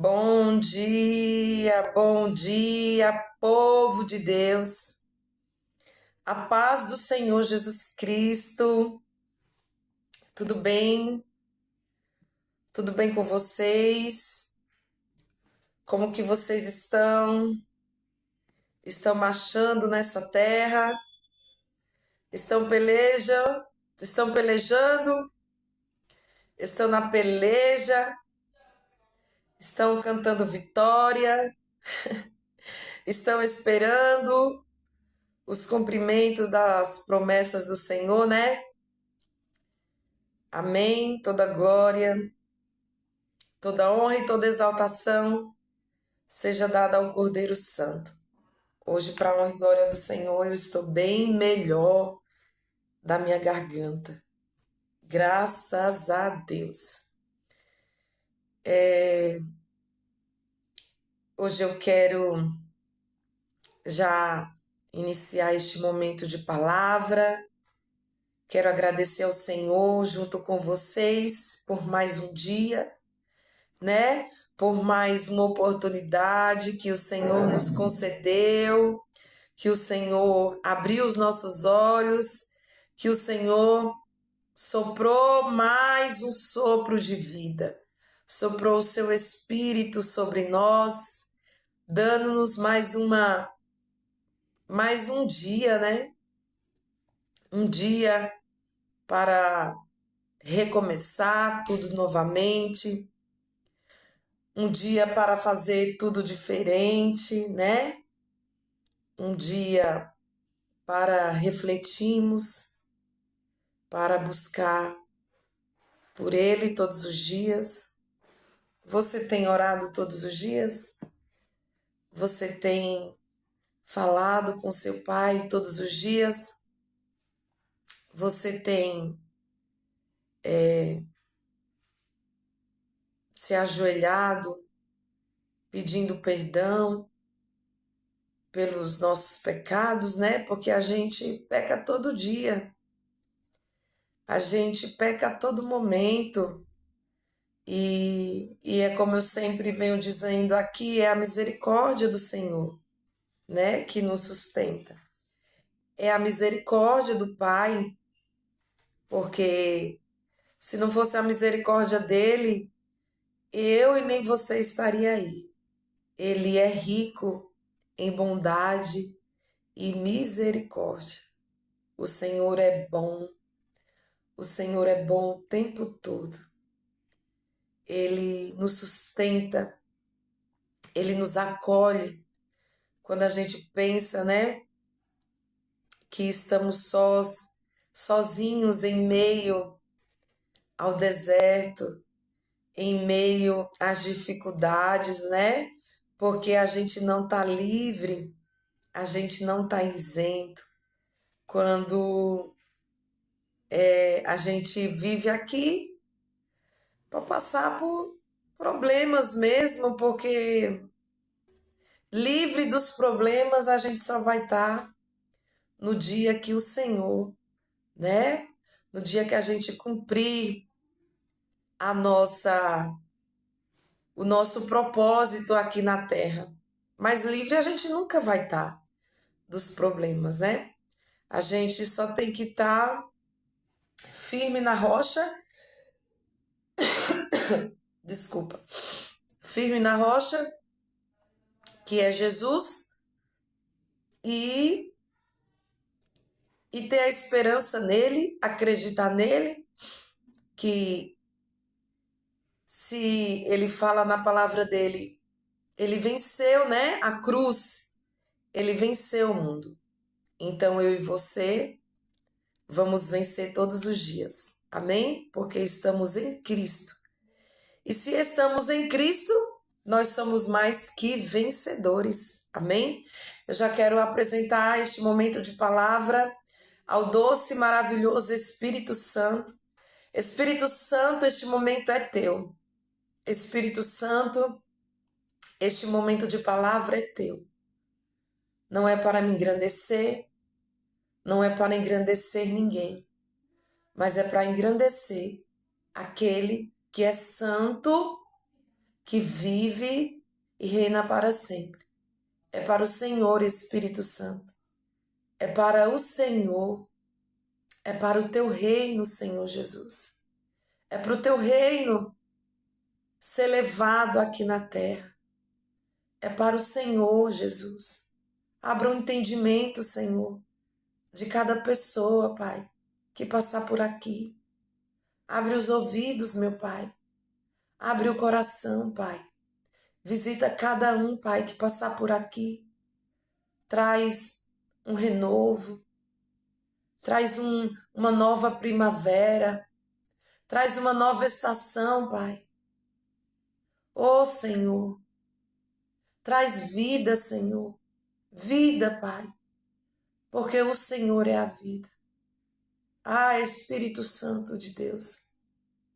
Bom dia, povo de Deus. A paz do Senhor Jesus Cristo. Tudo bem? Tudo bem com vocês? Como que vocês estão? Estão marchando nessa terra? Estão pelejando? Estão na peleja? Estão cantando vitória? Estão esperando os cumprimentos das promessas do Senhor, né? Amém. Toda glória, toda honra e toda exaltação seja dada ao Cordeiro Santo. Hoje, para a honra e glória do Senhor, eu estou bem melhor da minha garganta. Graças a Deus. Hoje eu quero já iniciar este momento de palavra. Quero agradecer ao Senhor junto com vocês por mais um dia, né? Por mais uma oportunidade que o Senhor nos concedeu, que o Senhor abriu os nossos olhos, que o Senhor soprou mais um sopro de vida, soprou o seu Espírito sobre nós, dando-nos mais um dia, né? Um dia para recomeçar tudo novamente, um dia para fazer tudo diferente, né? Um dia para refletirmos, para buscar por Ele todos os dias. Você tem orado todos os dias? Você tem falado com seu Pai todos os dias? Você tem se ajoelhado pedindo perdão pelos nossos pecados, né? Porque a gente peca todo dia. A gente peca a todo momento. E é como eu sempre venho dizendo aqui, é a misericórdia do Senhor, né, que nos sustenta. É a misericórdia do Pai, porque se não fosse a misericórdia dele, eu e nem você estaria aí. Ele é rico em bondade e misericórdia. O Senhor é bom. O Senhor é bom o tempo todo. Ele nos sustenta, Ele nos acolhe. Quando a gente pensa, né, que estamos sozinhos em meio ao deserto, em meio às dificuldades, né? Porque a gente não está livre, a gente não está isento. Quando a gente vive aqui para passar por problemas mesmo, porque livre dos problemas a gente só vai estar no dia que o Senhor, né? No dia que a gente cumprir o nosso propósito aqui na Terra. Mas livre a gente nunca vai estar dos problemas, né? A gente só tem que estar firme na rocha. Desculpa. Firme na rocha, que é Jesus, e ter a esperança nele, acreditar nele, que se ele fala na palavra dele, ele venceu, né, a cruz, ele venceu o mundo. Então eu e você vamos vencer todos os dias, amém? Porque estamos em Cristo. E se estamos em Cristo, nós somos mais que vencedores, amém? Eu já quero apresentar este momento de palavra ao doce e maravilhoso Espírito Santo. Espírito Santo, este momento é teu. Espírito Santo, este momento de palavra é teu. Não é para me engrandecer, não é para engrandecer ninguém, mas é para engrandecer aquele que é santo, que vive e reina para sempre. É para o Senhor, Espírito Santo. É para o Senhor. É para o teu reino, Senhor Jesus. É para o teu reino ser levado aqui na terra. É para o Senhor, Jesus. Abra o entendimento, Senhor, de cada pessoa, Pai, que passar por aqui. Abre os ouvidos, meu Pai. Abre o coração, Pai. Visita cada um, Pai, que passar por aqui. Traz um renovo. Traz uma nova primavera. Traz uma nova estação, Pai. Ô, Senhor. Traz vida, Senhor. Vida, Pai. Porque o Senhor é a vida. Ah, Espírito Santo de Deus.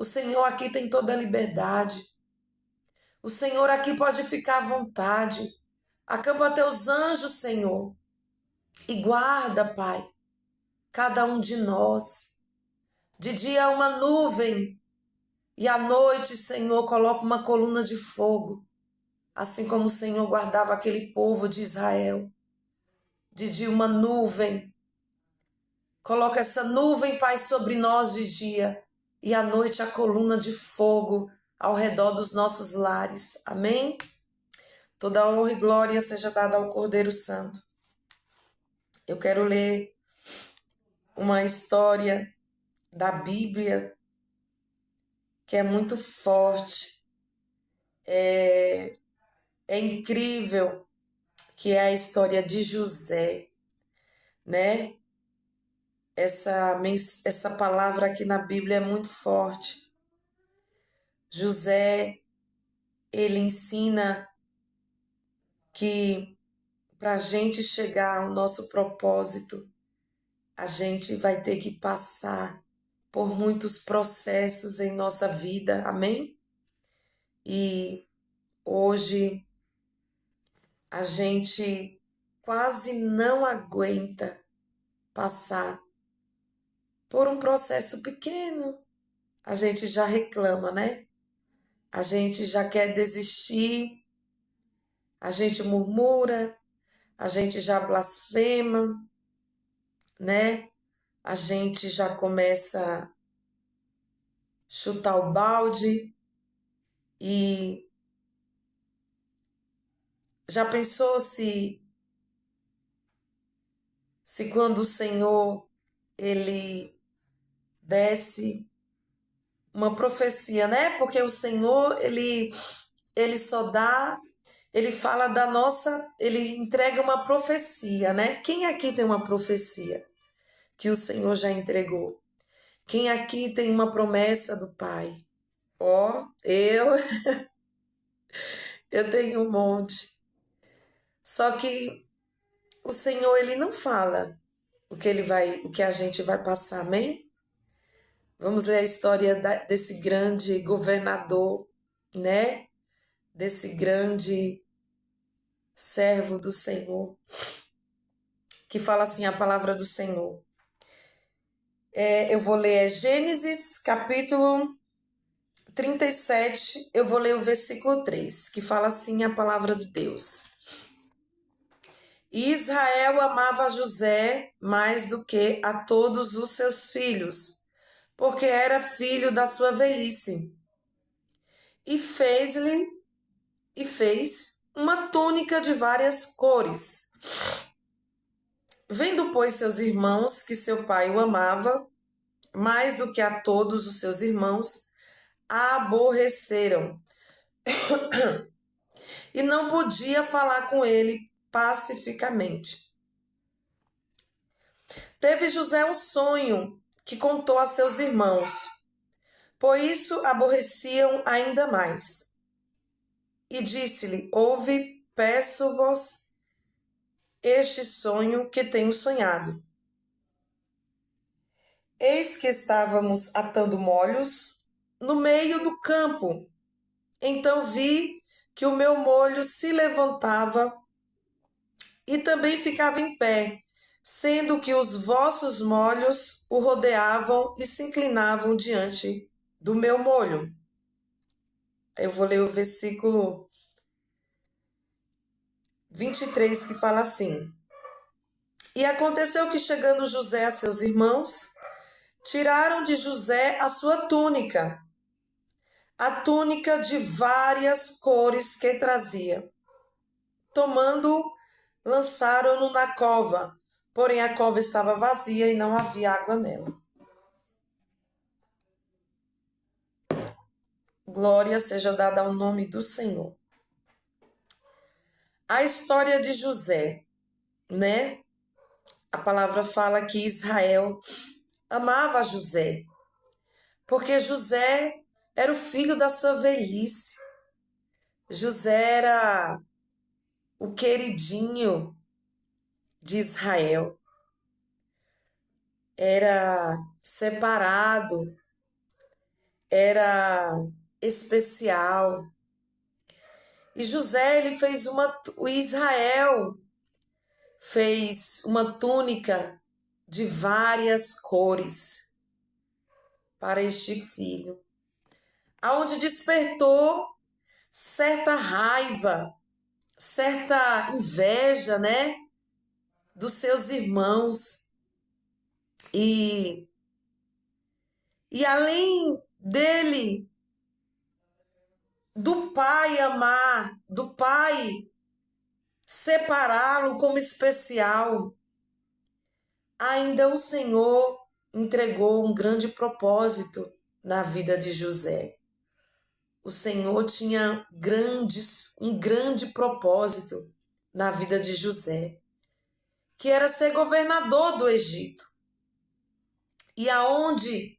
O Senhor aqui tem toda a liberdade. O Senhor aqui pode ficar à vontade. Acampa teus anjos, Senhor. E guarda, Pai, cada um de nós. De dia uma nuvem. E à noite, Senhor, coloca uma coluna de fogo. Assim como o Senhor guardava aquele povo de Israel. De dia uma nuvem. Coloca essa nuvem, Pai, sobre nós de dia. E à noite a coluna de fogo ao redor dos nossos lares. Amém? Toda honra e glória seja dada ao Cordeiro Santo. Eu quero ler uma história da Bíblia que é muito forte. É incrível, que é a história de José, né? Essa palavra aqui na Bíblia é muito forte. José, ele ensina que para a gente chegar ao nosso propósito, a gente vai ter que passar por muitos processos em nossa vida, amém? E hoje a gente quase não aguenta passar por um processo pequeno. A gente já reclama, né? A gente já quer desistir, a gente murmura, a gente já blasfema, né? A gente já começa a chutar o balde e já pensou se quando o Senhor ele desse uma profecia, né? Porque o Senhor ele só dá, ele fala da nossa, ele entrega uma profecia, né? Quem aqui tem uma profecia que o Senhor já entregou? Quem aqui tem uma promessa do Pai? Ó, eu tenho um monte. Só que o Senhor, ele não fala o que a gente vai passar, amém? Vamos ler a história desse grande governador, né? Desse grande servo do Senhor, que fala assim a palavra do Senhor. Eu vou ler Gênesis capítulo 37, eu vou ler o versículo 3, que fala assim a palavra de Deus. Israel amava José mais do que a todos os seus filhos, porque era filho da sua velhice. E fez uma túnica de várias cores. Vendo, pois, seus irmãos que seu pai o amava mais do que a todos os seus irmãos, a aborreceram. E não podia falar com ele pacificamente. Teve José um sonho que contou a seus irmãos, por isso aborreciam ainda mais. E disse-lhe: ouve, peço-vos este sonho que tenho sonhado. Eis que estávamos atando molhos no meio do campo. Então vi que o meu molho se levantava e também ficava em pé, sendo que os vossos molhos o rodeavam e se inclinavam diante do meu molho. Eu vou ler o versículo 23, que fala assim: E aconteceu que, chegando José a seus irmãos, tiraram de José a túnica de várias cores que trazia. Tomando, lançaram-no na cova, porém a cova estava vazia e não havia água nela. Glória seja dada ao nome do Senhor. A história de José, né? A palavra fala que Israel amava José, porque José era o filho da sua velhice. José era o queridinho de Israel. Era separado, era especial. E José, o Israel fez uma túnica de várias cores para este filho, aonde despertou certa raiva, certa inveja, né, dos seus irmãos. E além dele, do pai amar, do pai separá-lo como especial, ainda o Senhor entregou um grande propósito na vida de José. O Senhor tinha um grande propósito na vida de José, que era ser governador do Egito. E aonde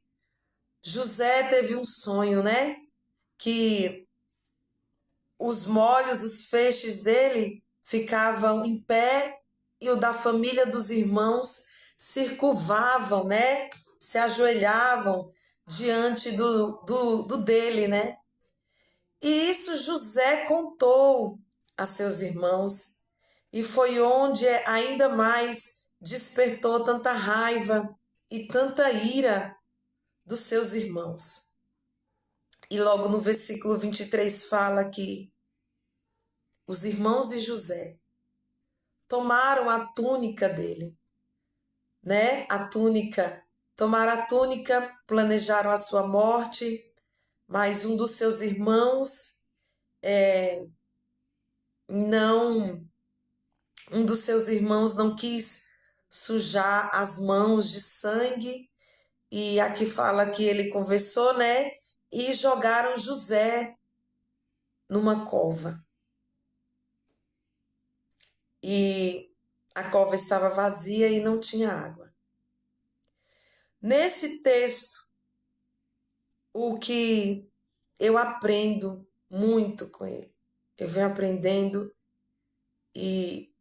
José teve um sonho, né? Que os molhos, os feixes dele ficavam em pé e o da família dos irmãos se curvavam, né? Se ajoelhavam diante do dele, né? E isso José contou a seus irmãos, e foi onde ainda mais despertou tanta raiva e tanta ira dos seus irmãos. E logo no versículo 23 fala que os irmãos de José tomaram a túnica dele, né? Tomaram a túnica, planejaram a sua morte, mas um dos seus irmãos não quis sujar as mãos de sangue, e aqui fala que ele conversou, né? E jogaram José numa cova. E a cova estava vazia e não tinha água. Nesse texto, o que eu aprendo muito com ele, eu venho aprendendo, e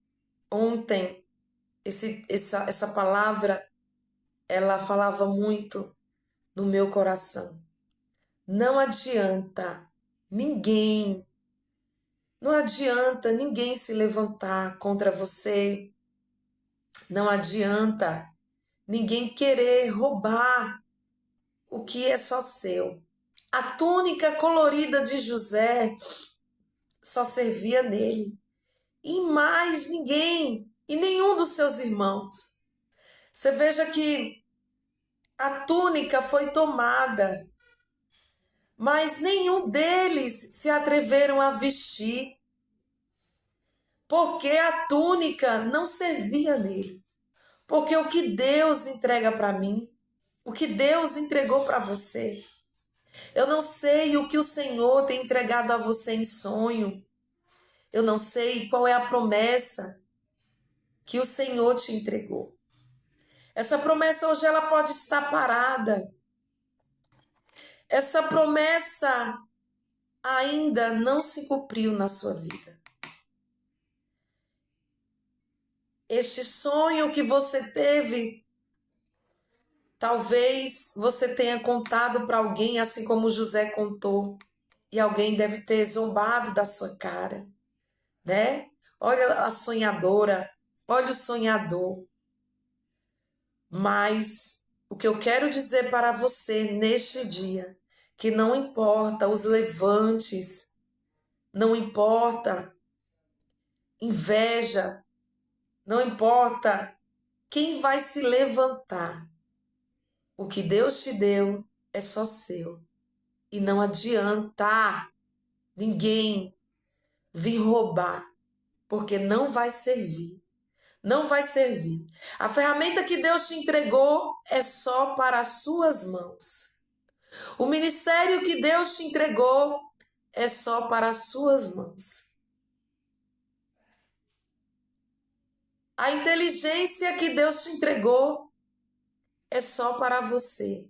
ontem essa palavra, ela falava muito no meu coração. Não adianta ninguém se levantar contra você. Não adianta ninguém querer roubar o que é só seu. A túnica colorida de José só servia nele, e mais ninguém, e nenhum dos seus irmãos. Você veja que a túnica foi tomada, mas nenhum deles se atreveram a vestir, porque a túnica não servia nele. Porque o que Deus entrega para mim, o que Deus entregou para você, eu não sei o que o Senhor tem entregado a você em sonho. Eu não sei qual é a promessa que o Senhor te entregou. Essa promessa hoje ela pode estar parada. Essa promessa ainda não se cumpriu na sua vida. Este sonho que você teve, talvez você tenha contado para alguém, assim como José contou, e alguém deve ter zombado da sua cara, né? Olha a sonhadora, olha o sonhador. Mas o que eu quero dizer para você neste dia, que não importa os levantes, não importa inveja, não importa quem vai se levantar. O que Deus te deu é só seu. E não adianta ninguém vir roubar, porque não vai servir. Não vai servir. A ferramenta que Deus te entregou é só para as suas mãos. O ministério que Deus te entregou é só para as suas mãos. A inteligência que Deus te entregou é só para você.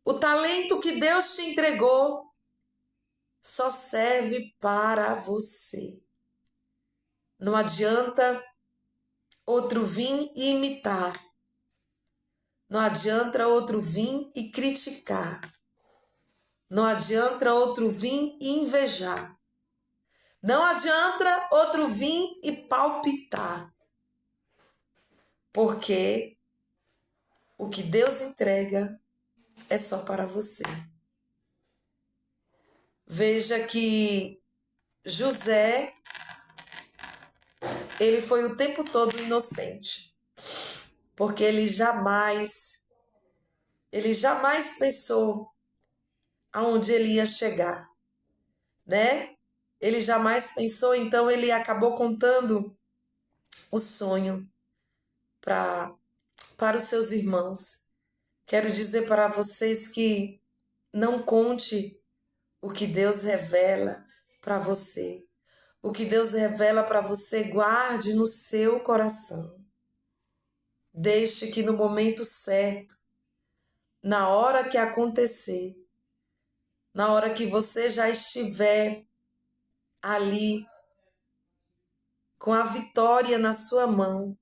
O talento que Deus te entregou só serve para você. Não adianta outro vir e imitar. Não adianta outro vir e criticar. Não adianta outro vir e invejar. Não adianta outro vir e palpitar. Porque o que Deus entrega é só para você. Veja que José, ele foi o tempo todo inocente. Porque ele jamais pensou aonde ele ia chegar, né? Ele jamais pensou, então ele acabou contando o sonho para os seus irmãos. Quero dizer para vocês que não conte o que Deus revela para você. O que Deus revela para você, guarde no seu coração. Deixe que no momento certo, na hora que acontecer, na hora que você já estiver ali, com a vitória na sua mão,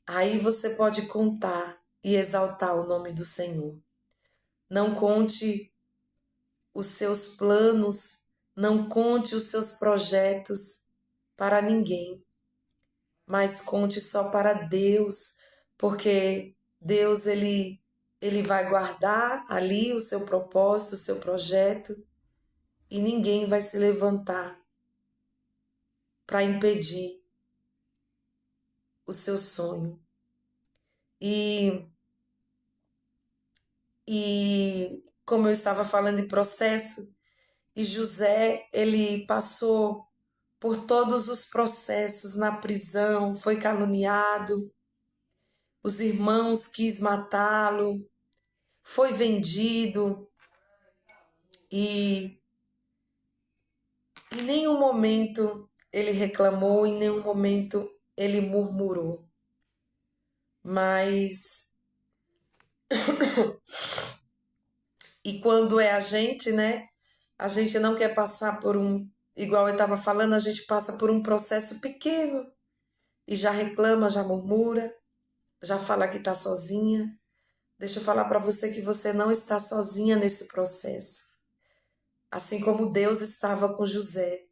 aí você pode contar e exaltar o nome do Senhor. Não conte os seus planos, não conte os seus projetos para ninguém, mas conte só para Deus, porque Deus ele vai guardar ali o seu propósito, o seu projeto, e ninguém vai se levantar para impedir o seu sonho. E como eu estava falando em processo, e José, ele passou por todos os processos na prisão, foi caluniado, os irmãos quis matá-lo, foi vendido e em nenhum momento ele reclamou, em nenhum momento ele murmurou. Mas e quando é a gente, né? A gente não quer passar por igual eu estava falando, a gente passa por um processo pequeno e já reclama, já murmura, já fala que está sozinha. Deixa eu falar para você que você não está sozinha nesse processo. Assim como Deus estava com José,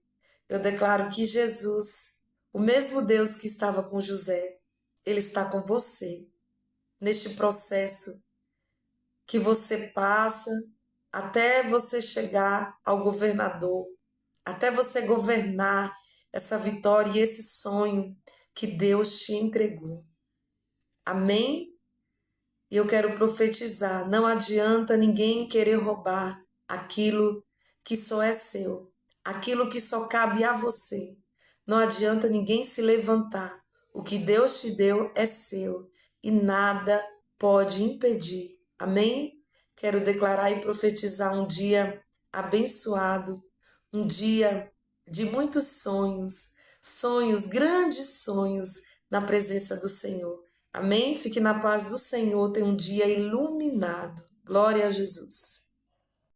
eu declaro que Jesus, o mesmo Deus que estava com José, ele está com você neste processo que você passa até você chegar ao governador, até você governar essa vitória e esse sonho que Deus te entregou. Amém? E eu quero profetizar, não adianta ninguém querer roubar aquilo que só é seu, aquilo que só cabe a você. Não adianta ninguém se levantar. O que Deus te deu é seu e nada pode impedir. Amém? Quero declarar e profetizar um dia abençoado, um dia de muitos sonhos, grandes sonhos na presença do Senhor. Amém? Fique na paz do Senhor, tenha um dia iluminado. Glória a Jesus.